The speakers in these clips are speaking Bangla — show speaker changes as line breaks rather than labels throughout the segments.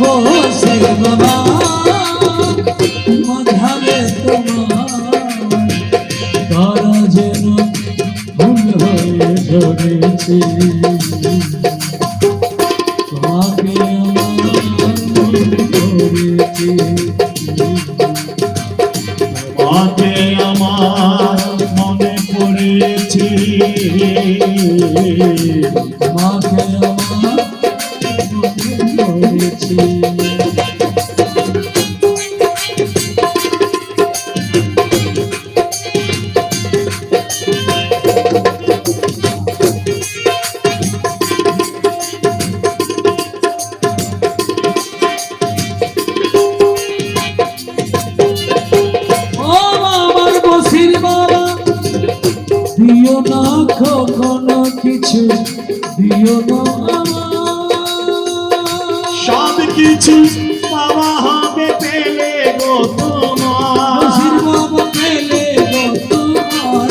বসির বাবা মাঝারে তোমার তারা যেন ভুল হয়ে ধরেছে তোমাকে আমার মনে করেছে
তোমাকে আমার মনে পড়েছে
তোমাকে আমার মনে করেছে দিও না কখনো কিছু দিও না
সব কিছু পাওয়া হবে পেলে গো তোমার
বাবা পেলে গো তোমার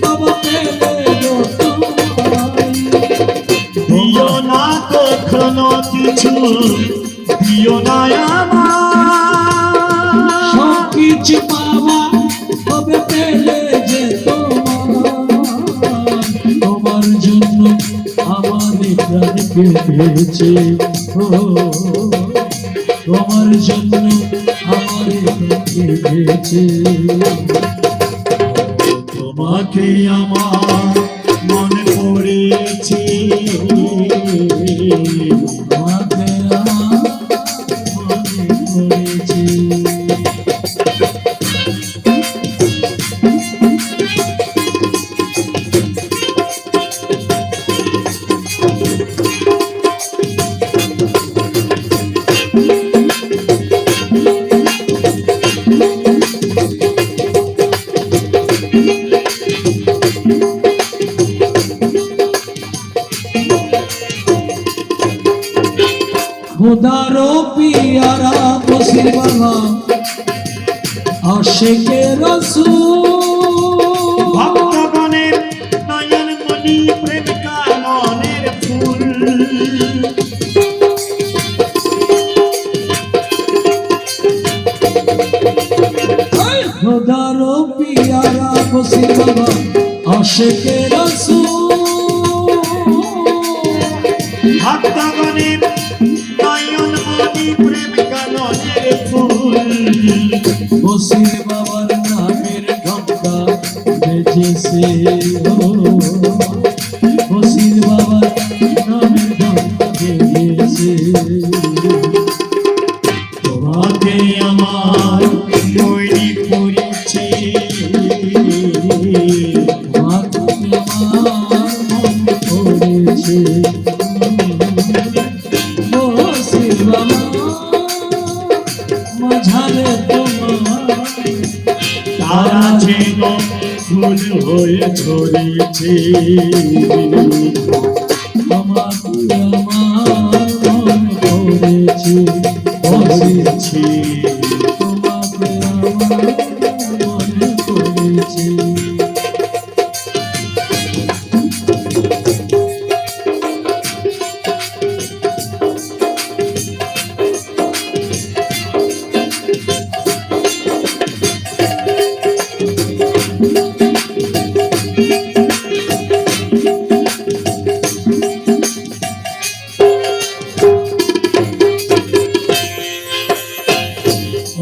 বাবা পেলে গো তোমার
দিও না কখনো কিছু দিও না আমার
সব কিছু পাওয়া হবে পেলে যে তোমার জন্য আমাদের প্রাণ কেঁদেছে তোমার জন্য আমাদের প্রাণ কেঁদেছে
তোমাকে আমার মনে পড়েছে
তোমাকে আমার মনে পড়েছে खुदारो पियारा बसिर बाबा आशिके रसूल
ভক্তগণের নয়ন মণি প্রেম কাননের ফুল
खुदारो पियारा बसिर बाबा आशिके रसूल
ভক্তগণের নয়ন মণি প্রেম কাননের ফুল
বসির বাবার নামের ঢঙ্কা বেজেছে বসির বাবার নামের ঢঙ্কা বেজেছে
তোমাকে আমার তৈরি করেছি
তোমাকে আমার মনে পড়েছে বসির বাবা মাঝারে তোমার
তারা যেন ফুল হয়ে ছড়িয়েছে
আমাকে আমার মনে পড়েছে
বসেছি
তোমাকে আমার মনে পড়েছে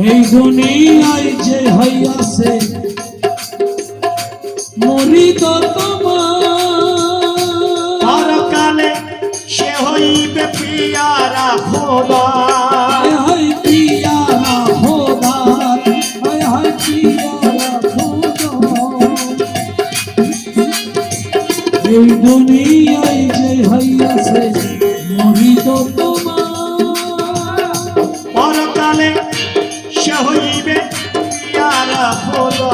এই দুনিয়ায় যে হইয়াছে মরি তো তোমার
পরকালে সে হইবে পিয়ারা খোদা
হায় পিয়ারা খোদা হায় পিয়ারা খোদা এই দুনিয়ায় যে হইয়াছে মরি তো তোমার
পরকালে সে হইবে পিয়ারা খোদা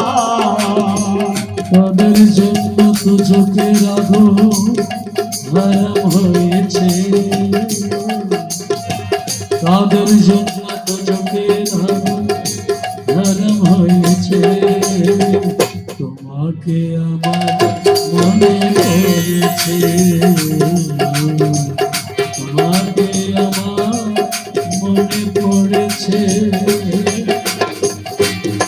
তাদের জন্য তো চোখের আলো হারাম হয়েছে তাদের জন্য তো চোখের আলো হারাম হয়েছে তোমাকে আমার মনে পড়েছে তোমাকে আমার মনে পড়েছে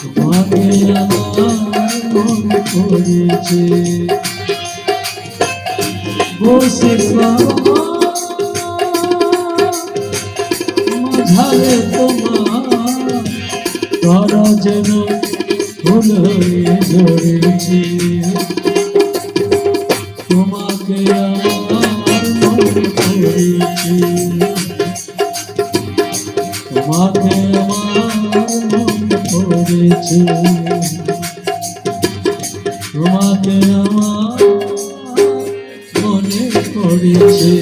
তোমাকে আমার মনে পড়েছে বসে মাঝারে তোমার তারা যেন ফুল হয়ে ধরেছে তোমাকে আমার মনে পড়েছে তোমাকে আমার মনে পড়েছে তোমাকে আমার মনে পড়েছে